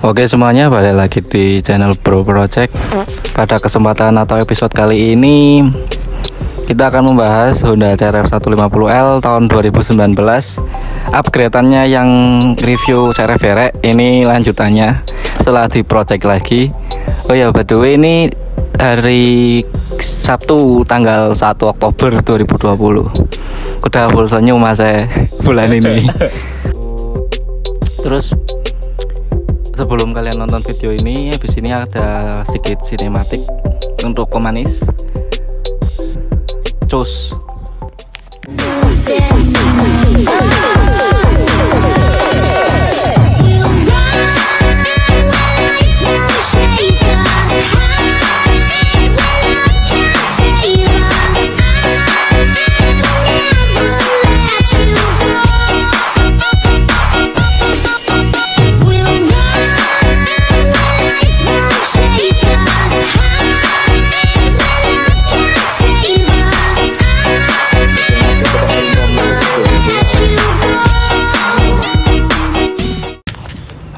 Oke semuanya, balik lagi di channel Bro Project. Pada kesempatan atau episode kali ini kita akan membahas Honda CR-V 150L tahun 2019. Upgrade-annya yang review CR-V Erek, ini lanjutannya setelah di project lagi. Oh ya, by the way, ini hari Sabtu tanggal 1 Oktober 2020. Udah full senyum mas bulan ini. Terus sebelum kalian nonton video ini, habis ini ada sedikit sinematik untuk pemanis. Cus.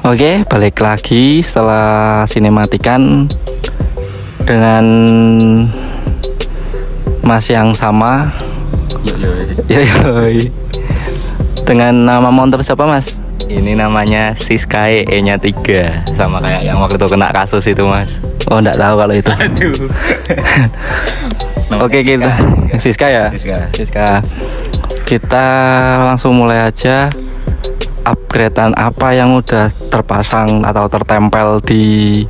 Oke, balik lagi setelah sinematikan dengan mas yang sama. Yoi. Dengan nama motor siapa mas? Ini namanya Siskai E-nya 3, sama kayak yang waktu itu kena kasus itu mas. Oh, enggak tahu kalau itu. Aduh. Oke, kita Siska ya? Siska. Kita langsung mulai aja. Upgradean apa yang udah terpasang atau tertempel di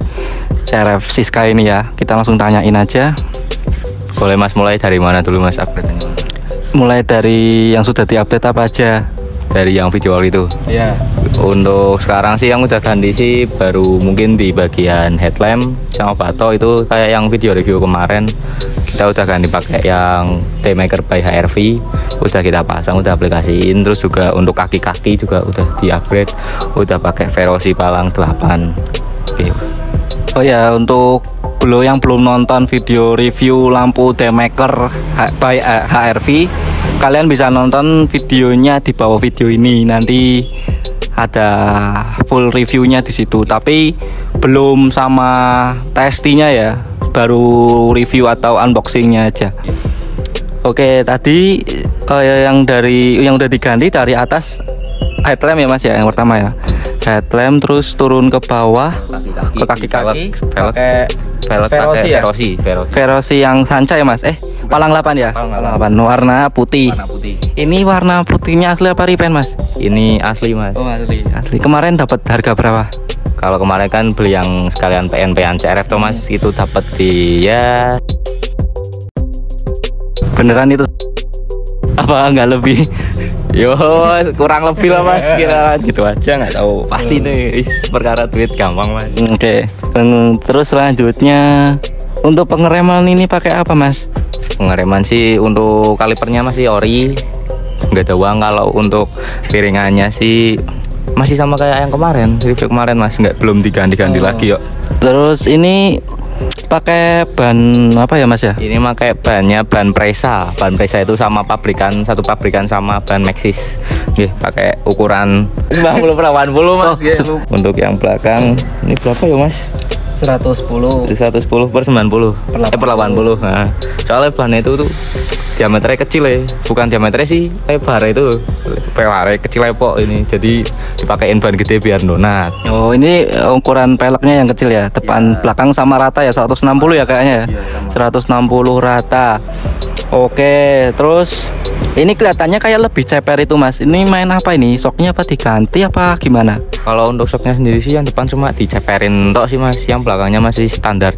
CR-V Siska ini ya? Kita langsung tanyain aja. Boleh mas, mulai dari mana dulu mas upgrade-nya? Mulai dari yang sudah diupdate apa aja? Dari yang video itu? Iya. Untuk sekarang sih yang udah ganti sih baru mungkin di bagian headlamp sama bato, itu kayak yang video review kemarin. Kita udah ganti pakai yang T-Maker by HRV, udah kita pasang, udah aplikasiin. Terus juga untuk kaki-kaki juga udah di-upgrade, udah pakai Veloci Palang 8. Oke. Oh ya, untuk yang belum nonton video review lampu T-Maker by HRV, kalian bisa nonton videonya di bawah video ini. Nanti ada full reviewnya di situ, tapi belum sama testinya ya, baru review atau unboxingnya aja. Oke, tadi yang udah diganti dari atas headlamp ya mas ya, yang pertama ya headlamp, terus turun ke bawah ke kaki-kaki pakai Veloci yang sanca ya mas. Palang 8 ya? Palang 8 warna putih. Ini warna putihnya asli apa repaint mas? Ini asli mas. Oh asli. Kemarin dapat harga berapa? Kalau kemarin kan beli yang sekalian PNP-an CR-V tuh mas, itu dapat di ya beneran itu apa enggak lebih? Yo kurang lebih lah mas, kira gitu aja, nggak tahu pasti nih, perkara duit gampang mas. Oke. Terus selanjutnya untuk pengereman ini pakai apa mas? Pengereman sih untuk kalipernya masih ori, nggak ada uang. Kalau untuk piringannya sih masih sama kayak yang kemarin, review kemarin mas, belum diganti-ganti lagi yuk. Terus ini pakai ban apa ya mas ya? Ini pakai bannya ban Presa. Ban Presa itu sama pabrikan, satu pabrikan sama ban Maxxis. Pakai ukuran 90/80 mas. Untuk yang belakang ini berapa ya mas? 110 per 90 per 80. Nah, soalnya ban itu tuh diameternya kecil ya, bukan diameternya sih lebar, itu lebar kecil lepok ini, jadi dipakein ban gede biar donat. Oh ini ukuran peleknya yang kecil ya, depan belakang sama rata ya, 160 ya kayaknya ya, 160 rata. Oke, terus ini kelihatannya kayak lebih ceper itu mas. Ini main apa ini? Soknya apa diganti apa gimana? Kalau untuk soknya sendiri sih yang depan cuma diceperin tok sih mas, yang belakangnya masih standar.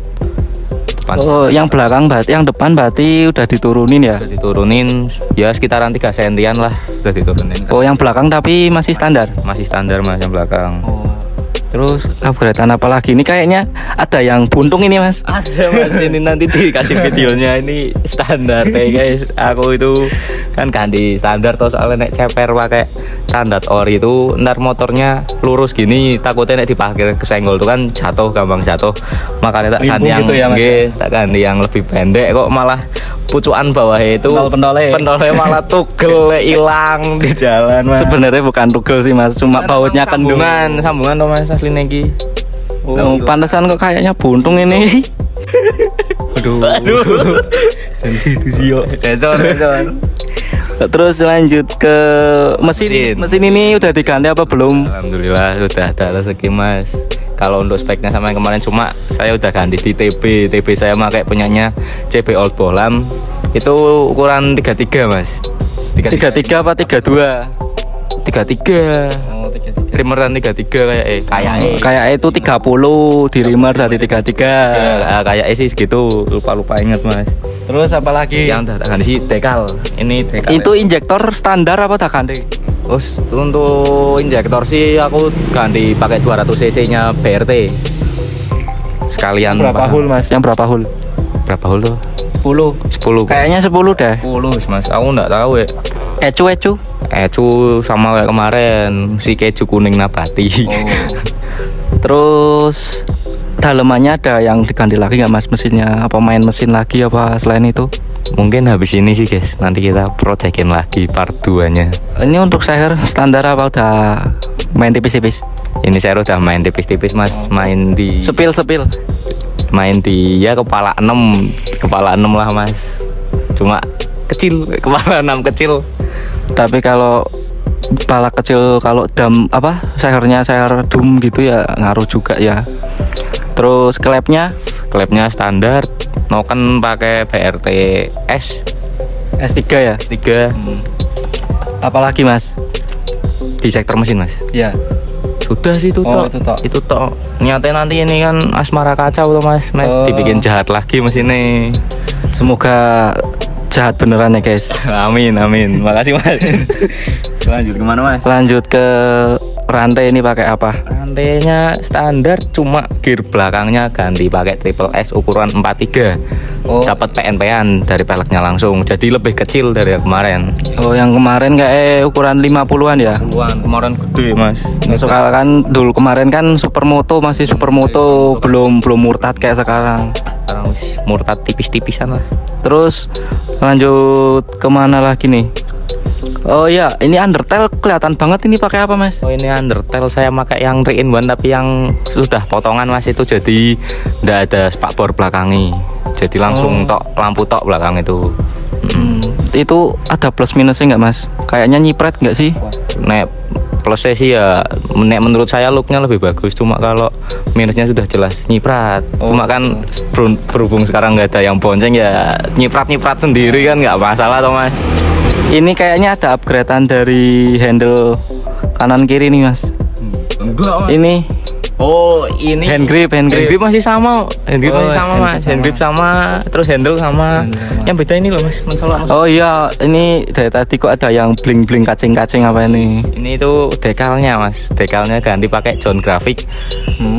Oh, yang belakang berarti, yang depan berarti udah diturunin ya? Udah diturunin ya sekitaran 3 sentian lah, sudah diturunin. Oh, yang belakang tapi masih standar? Masih standar mas yang belakang. Oh. Terus upgradean apa lagi? Ini kayaknya ada yang buntung ini mas. Ada mas, ini nanti dikasih videonya. Ini standar deh guys. Aku itu kan ganti standar terus, soalnya nek ceper pakai standar ori itu ntar motornya lurus gini, takutnya nek diparkir kesenggol tuh kan jatuh, gampang jatuh. Makanya tak ganti yang gitu ya, tak ganti yang lebih pendek, kok malah pucukan bawahnya itu pentolnya malah tugel hilang di jalan mas. Sebenarnya bukan tugel sih mas, cuma bautnya kendung. Sambungan tuh mas asli negi. Oh, pantesan kok kayaknya buntung ini. Aduh. Jadi itu sih yo. Sensor. Terus lanjut ke mesin. Mesin ini udah diganti apa belum? Alhamdulillah sudah ada rezeki mas. Kalau untuk speknya sama yang kemarin, cuma saya udah ganti di TB saya pakai punyanya CB Old Bolam. Itu ukuran 33 mas. 33 apa 32? 33. Oh, 33. Rimeran 33 kayak Kayak itu 30 di rimer dari 33. kayak sih segitu, lupa inget mas. Terus apa lagi? Yang udah ganti sih dekal. Ini dekal. Itu injektor standar apa tak ganti? Terus untuk injektor sih aku ganti pakai 200 cc nya BRT. Sekalian Berapa hul mas? Yang berapa hul? Berapa hul tuh? 10. 10. Kayaknya 10 deh. 10 mas. Aku nggak tahu ya. Ecu sama kayak kemarin si keju kuning nabati. Oh. Terus dalemannya ada yang diganti lagi nggak mas mesinnya? Apa main mesin lagi apa selain itu? Mungkin habis ini sih guys, nanti kita proyekin lagi part 2 nya. Ini untuk share standar apa udah main tipis-tipis? Ini saya udah main tipis-tipis mas, main di Sepil. main di ya kepala 6 lah mas. Cuma kecil, kepala 6 kecil. Tapi kalau kepala kecil, kalau dam apa sehernya seher dum gitu ya ngaruh juga ya. Terus klepnya standar, noken pakai BRT S3 ya. S3. Apalagi mas? Di sektor mesin mas. Ya. Sudah sih itu Oh, tok. itu tok. Nyatain nanti ini kan asmara kacau tuh mas. Oh. Dibikin jahat lagi mesinnya. Semoga jahat beneran ya guys. Amin. Makasih mas. Lanjut kemana mas? Lanjut ke rantai, ini pakai apa? Rantainya standar, cuma gear belakangnya ganti pakai triple S ukuran 43. Oh. Dapat PNP-an dari peleknya langsung, jadi lebih kecil dari yang kemarin. Oh, yang kemarin kayak ukuran 50-an ya? Kemarin gede mas. Soalnya kan dulu kemarin kan supermoto, masih supermoto, belum murtad kayak sekarang. Sekarang murtad tipis-tipisan lah. Terus lanjut kemana lagi nih? Oh iya, ini Undertale kelihatan banget, ini pakai apa mas? Oh ini Undertale saya pakai yang 3-in-1 tapi yang sudah potongan mas, itu jadi ndak ada spakbor belakangnya, jadi langsung lampu tok belakang itu. Itu ada plus minusnya nggak mas? Kayaknya nyipret nggak sih? Nek plusnya sih ya, menurut saya looknya lebih bagus, cuma kalau minusnya sudah jelas nyiprat. Cuma kan berhubung sekarang nggak ada yang bonceng ya, nyiprat sendiri kan nggak masalah toh mas. Ini kayaknya ada upgradean dari handle kanan kiri nih mas. Enggak mas. Ini Ini hand grip masih sama. Hand grip masih sama mas. Hand grip sama, terus handle sama. Yang beda ini loh mas, mencolok mas. Oh iya, ini dari tadi kok ada yang bling kacing apa ini? Ini itu dekalnya mas, dekalnya ganti pakai John Graphic.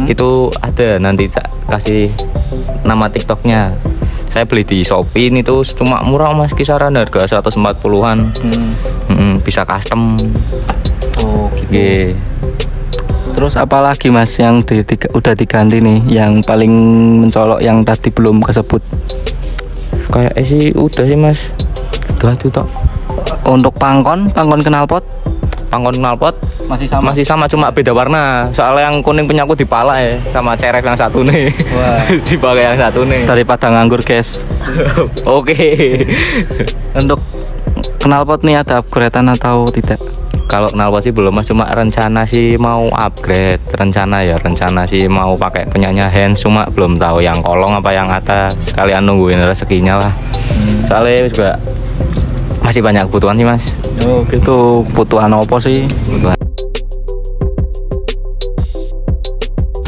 Itu ada, nanti tak kasih nama TikToknya. Saya beli di Shopee, ini tuh cuma murah mas, kisaran harga 140-an. Bisa custom. Oh gitu. Yeah. Terus apalagi mas yang udah diganti nih, yang paling mencolok yang tadi belum kesebut? Kayak sih udah sih mas. Udah itu tok. Untuk pangkon knalpot knalpot masih sama cuma beda warna. Soalnya yang kuning punya aku dipala ya, sama cerek yang satu nih. Wah. Dipakai yang satu nih. Daripada nganggur guys. Oke. Untuk knalpot nih ada upgradean atau tidak? Kalau knalpot sih belum mas, cuma rencana sih mau upgrade. Rencana sih mau pakai punyanya Hans, cuma belum tahu yang kolong apa yang atas. Sekalian nungguin rezekinya lah. Soalnya juga masih banyak kebutuhan sih mas. Oh gitu, kebutuhan apa sih?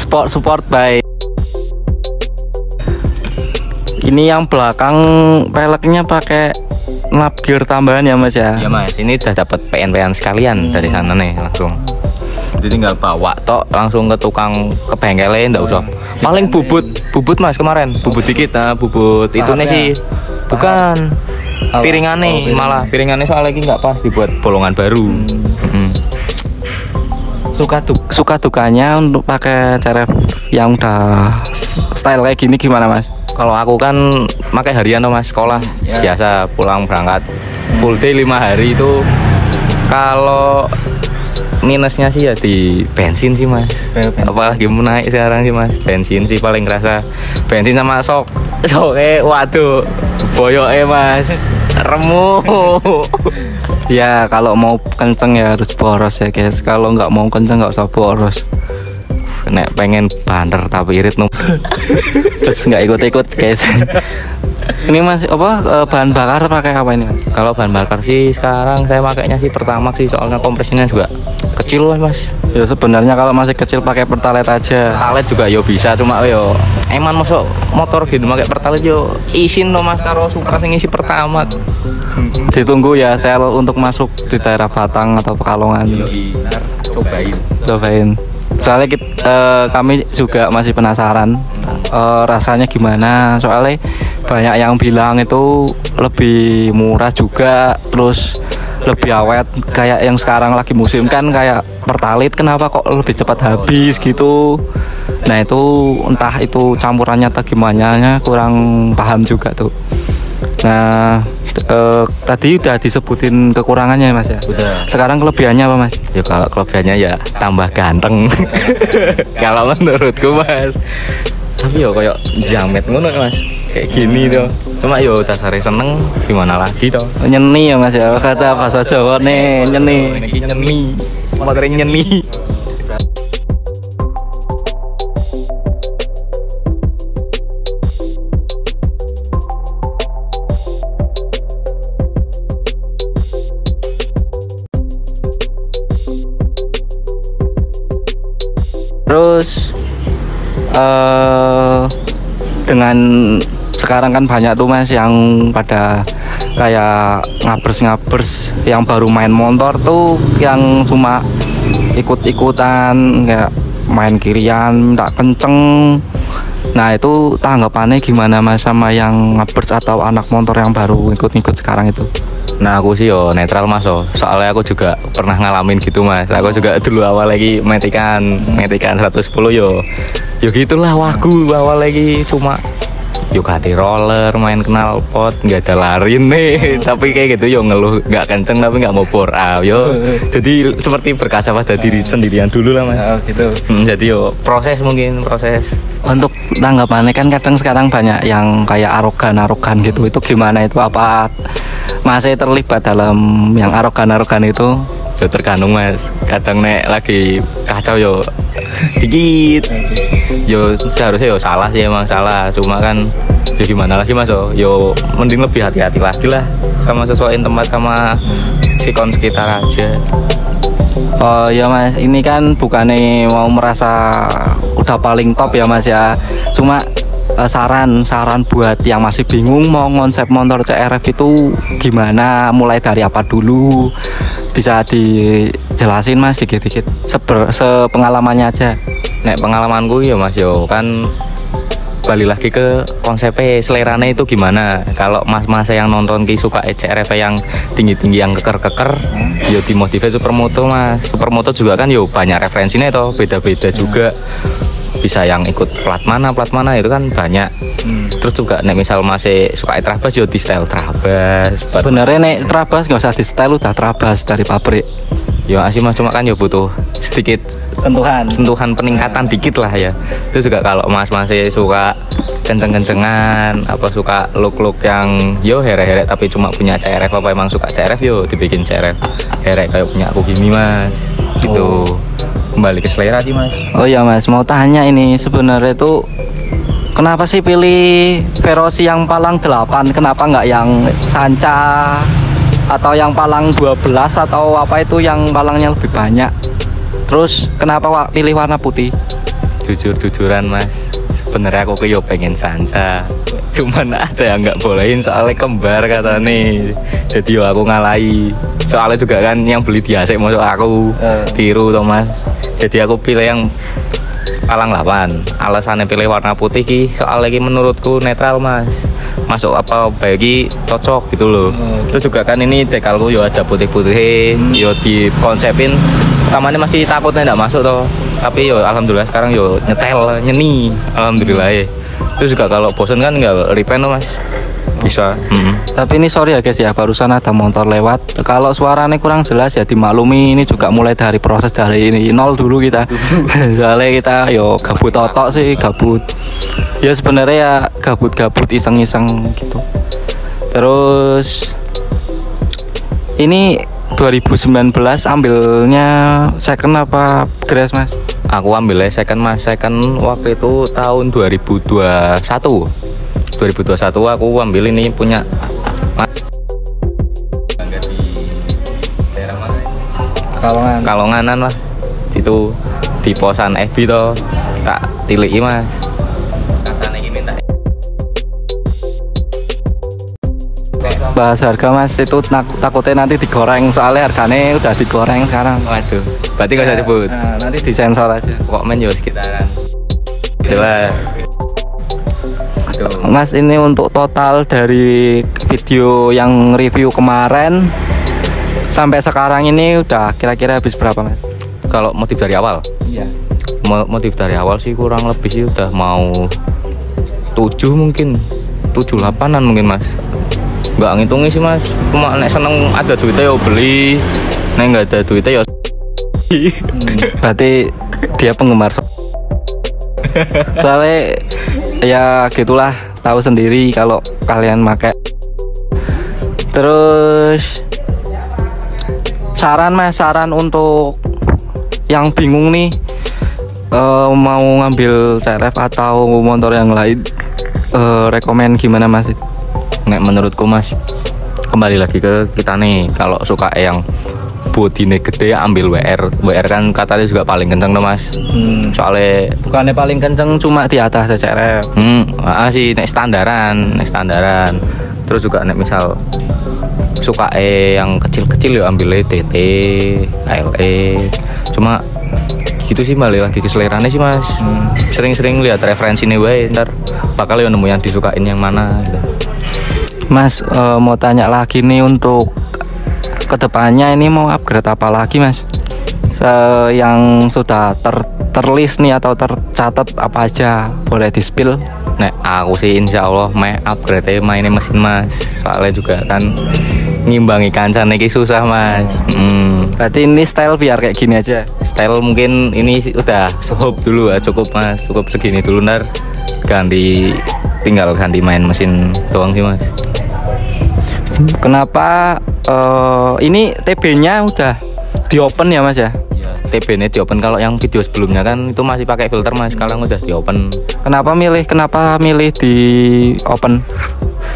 Support by. Ini yang belakang peleknya pakai lap gear tambahan ya mas ya? Iya mas, ini udah dapat PNP-an sekalian dari sana nih langsung. Jadi tinggal bawa tok langsung ke tukang, ke bengkelnya, nggak usah. Paling bubut mas kemarin, bubut dikit, bubut itu nih sih. Bukan piringannya, malah piringannya soalnya lagi nggak pas dibuat bolongan baru. Suka dukanya untuk pakai CRF yang udah style kayak gini gimana mas? Kalau aku kan pakai harian tuh mas, sekolah biasa pulang berangkat full day 5 hari itu. Kalau minusnya sih ya di bensin sih mas. Apalagi mau naik sekarang sih mas, bensin sih paling kerasa. Bensin sama soke waduh boyoke mas remu. Ya kalau mau kenceng ya harus boros ya guys. Kalau nggak mau kenceng nggak usah boros. Nek pengen banter tapi irit Terus nggak ikut-ikut guys. Ini mas bahan bakar pakai apa ini mas? Kalau bahan bakar sih sekarang saya pakainya sih Pertamax sih, soalnya kompresinya juga kecil lah mas. Ya sebenarnya kalau masih kecil pakai Pertalite aja. Pertalite juga yo bisa, cuma yo eman masuk motor gitu pakai Pertalite yo isin no mas karo Supra sing isi Pertamax. Ditunggu ya sel untuk masuk di daerah Batang atau Pekalongan. Cobain. Soalnya kami juga masih penasaran rasanya gimana. Soalnya banyak yang bilang itu lebih murah juga, terus lebih awet. Kayak yang sekarang lagi musim kan kayak Pertalite, kenapa kok lebih cepat habis gitu. Nah itu entah itu campurannya atau gimana, kurang paham juga tuh. Nah tadi udah disebutin kekurangannya mas ya. Udah. Sekarang kelebihannya apa mas? Ya kalau kelebihannya ya tambah ganteng. Kalau menurutku mas. Tapi yo kayak jamet ngono mas. Kayak gini tuh. Cuma yo dasarnya seneng, gimana lagi toh. Nyeni ya mas ya, kata bahasa Jawa nih nyeni. Nyeni. Motornya nyeni. Terus dengan sekarang kan banyak tuh mas yang pada kayak ngabers yang baru main motor tuh yang cuma ikut-ikutan kayak main kirian tak kenceng. Nah itu tanggapannya gimana mas sama yang ngabers atau anak motor yang baru ikut-ikut sekarang itu? Nah aku sih yo netral mas, soalnya aku juga pernah ngalamin gitu mas. Aku juga dulu awal lagi metikan 110 yo gitulah wagu awal lagi, cuma yo ganti roller, main knalpot, nggak ada larin nih. Tapi kayak gitu yo ngeluh nggak kenceng tapi nggak mau bore out yo. Jadi seperti berkaca pada diri sendirian dulu lah mas. Gitu. Jadi yo proses. Untuk tanggapannya kan kadang sekarang banyak yang kayak arogan gitu. Itu gimana itu, apa masih terlibat dalam yang arogan itu? Yo tergantung mas, kadang nek lagi kacau yo dikit yo seharusnya yo salah sih, emang salah, cuma kan ya gimana lagi mas, yo mending lebih hati-hati lagi lah sama sesuaiin tempat sama sikon sekitar aja. Oh ya mas, ini kan bukannya mau merasa udah paling top ya mas ya, cuma saran buat yang masih bingung mau konsep motor CRF itu gimana, mulai dari apa dulu, bisa dijelasin mas dikit-dikit sepengalamannya aja. Nek pengalamanku ya mas yo kan balik lagi ke konsepnya, seleranya itu gimana. Kalau mas-mas yang nonton ki suka CRF yang tinggi-tinggi yang keker-keker, yo dimodify supermoto mas. Supermoto juga kan yo banyak referensinya toh, beda-beda juga. Bisa yang ikut plat mana itu kan banyak. Terus juga nek misal masih suka Trabas yo di style Trabas. Sebenarnya nek Trabas nggak usah di style, udah Trabas dari pabrik. Yo asih mas, cuma kan yo butuh sedikit sentuhan peningkatan dikit lah ya. Terus juga kalau mas masih suka kenceng-kencengan, apa suka look yang yo herek-herek tapi cuma punya CRF, apa emang suka CRF yo dibikin CRF herek kayak punya aku gini mas. Gitu. Kembali ke selera sih mas. Oh ya mas, mau tanya ini sebenarnya itu kenapa sih pilih Veloci yang palang 8, kenapa nggak yang Sanca atau yang palang 12 atau apa itu yang palangnya lebih banyak? Terus kenapa pilih warna putih? Jujur-jujuran mas, sebenarnya aku yo pengen Sanca, cuman ada yang nggak bolehin soalnya kembar kata nih. Jadi yo aku ngalahi, soalnya juga kan yang beli di ASIK masuk aku tiru toh mas. Jadi aku pilih yang palang 8. Alasannya pilih warna putih ki soalnya ki menurutku netral mas, masuk apa bagi cocok gitu loh. Terus juga kan ini dekalku yo ada putih-putih, yo dikonsepin utamanya masih takutnya nggak masuk toh, tapi yo alhamdulillah sekarang yo nyeni alhamdulillah ya. Terus juga kalau bosen kan nggak repaint loh mas. bisa. Tapi ini sorry ya guys ya, barusan ada motor lewat. Kalau suaranya kurang jelas ya dimaklumi, ini juga mulai dari proses dari ini nol dulu kita. Soalnya kita yo gabut totok sih, gabut. Ya sebenarnya ya gabut-gabut iseng-iseng gitu. Terus ini 2019 ambilnya second apa grass mas? Aku ambilnya second mas, second waktu itu tahun 2021 aku ambil ini punya mas. Kalonganan lah, itu di posan FB toh tak tiliki mas. Katanya ini minta Bahas harga mas, itu takutnya nanti digoreng, soalnya harganya udah digoreng sekarang. waduh, berarti gak usah sebut. Nah, nanti disensor aja. Kok men yo sekitaran gitu lah. Aduh. Mas ini untuk total dari video yang review kemarin sampai sekarang ini udah kira-kira habis berapa mas? Kalau motif dari awal, Iya. motif dari awal sih kurang lebih sih udah mau 7 mungkin 7-8an mungkin mas. Nggak ngitungin sih mas, cuma nek seneng ada duitnya yo beli, nek nggak ada duitnya yo Berarti dia penggemar soalnya ya gitulah, tahu sendiri kalau kalian pakai. Terus saran mas, saran untuk yang bingung nih mau ngambil CRF atau motor yang lain, rekomen gimana mas? nek menurutku mas, kembali lagi ke kita nih, kalau suka yang bodinya gede ambil WR kan katanya juga paling kenceng tuh mas. Soalnya Bukannya paling kenceng cuma di atas CRF. sih nek standaran. Terus juga nek misal suka yang kecil-kecil ya ambil TT, KLE. Cuma gitu sih, balik lagi ke selerane sih mas. Sering-sering lihat referensi nih wae, ntar bakal ya nemu yang disukain yang mana gitu. Mas mau tanya lagi nih, untuk kedepannya ini mau upgrade apa lagi mas? Yang sudah terlist nih atau tercatat apa aja, boleh di spill? Nek aku sih insya Allah mau upgrade mainnya mesin mas. Soalnya juga kan ngimbangi kancan ini susah mas. Berarti ini style biar kayak gini aja? Style mungkin ini udah stop dulu ya, cukup mas, cukup segini dulu, ntar tinggal ganti main mesin doang sih mas. Kenapa ini TB-nya udah di open ya mas ya? TB-nya di open. Kalau yang video sebelumnya kan itu masih pakai filter mas, sekarang udah di open. Kenapa milih di open?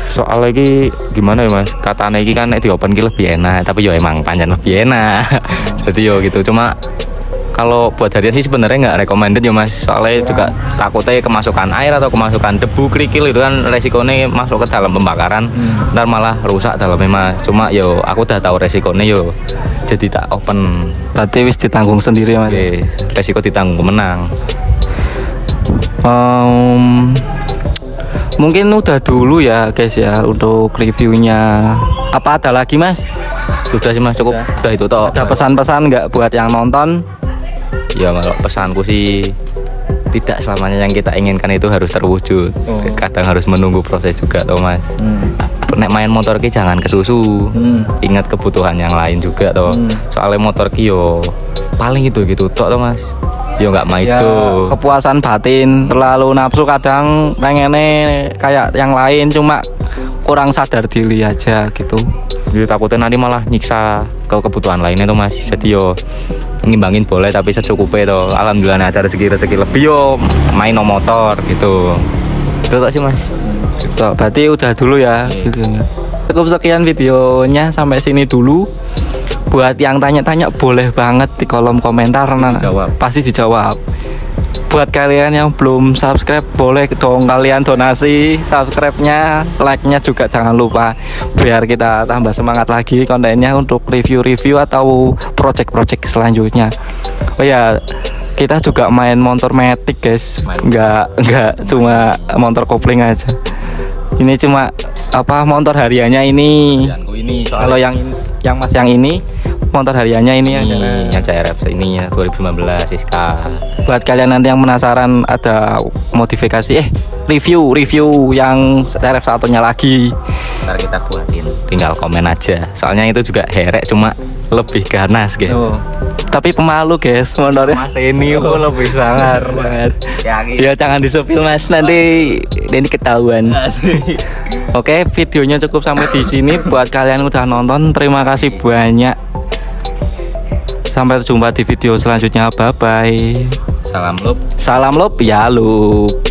Soal lagi gimana ya mas, katanya ini kan di open ki lebih enak, tapi yo emang panjang lebih enak. Jadi yo gitu, cuma kalau buat harian sih sebenarnya nggak recommended ya mas, soalnya juga takutnya kemasukan air atau kemasukan debu kerikil, itu kan resikonya masuk ke dalam pembakaran, ntar malah rusak dalamnya mas. Cuma yo aku udah tahu resikonya yo, jadi tak open. Berarti wis ditanggung sendiri mas. Oke, resiko ditanggung menang. Mungkin udah dulu ya guys ya untuk reviewnya. Apa ada lagi mas? Sudah sih mas, cukup udah itu toh. Ada pesan-pesan nggak buat yang nonton? Ya kalau pesanku sih, tidak selamanya yang kita inginkan itu harus terwujud. Kadang harus menunggu proses juga toh mas. Nek main motor ki jangan kesusu. Ingat kebutuhan yang lain juga toh. Soalnya motor ki yo paling gitu toh mas. Yo nggak main ya, itu kepuasan batin. Terlalu nafsu kadang pengennya kayak yang lain, cuma kurang sadar diri aja gitu. Jadi takutnya nanti malah nyiksa ke kebutuhan lainnya tuh mas. Jadi yo ngimbangin boleh tapi secukupnya tuh. Alhamdulillah ada rezeki lebih yo main no motor gitu. Itu tak sih mas. Tuh, berarti udah dulu ya videonya. Cukup sekian videonya, sampai sini dulu. Buat yang tanya-tanya boleh banget di kolom komentar, pasti dijawab. Buat kalian yang belum subscribe, boleh dong kalian donasi subscribe-nya, like-nya juga jangan lupa, biar kita tambah semangat lagi kontennya untuk review-review atau project-project selanjutnya. Oh ya, kita juga main motor matic guys, nggak cuma motor kopling aja. Ini cuma apa, motor hariannya ini. Kalau yang mas yang ini motor hariannya ini yang CRF ini ya 2019 Siska. Buat kalian nanti yang penasaran, ada modifikasi review yang CRF satunya lagi Ntar kita buatin, tinggal komen aja. Soalnya itu juga herek cuma lebih ganas guys. Tapi pemalu guys motornya. Mas ini pun lebih sangar banget. Ya jangan disupil mas, nanti ketahuan. Oke, videonya cukup sampai di sini. Buat kalian yang udah nonton, terima kasih banyak. Sampai jumpa di video selanjutnya. Bye bye. Salam loop. Salam loop ya loop.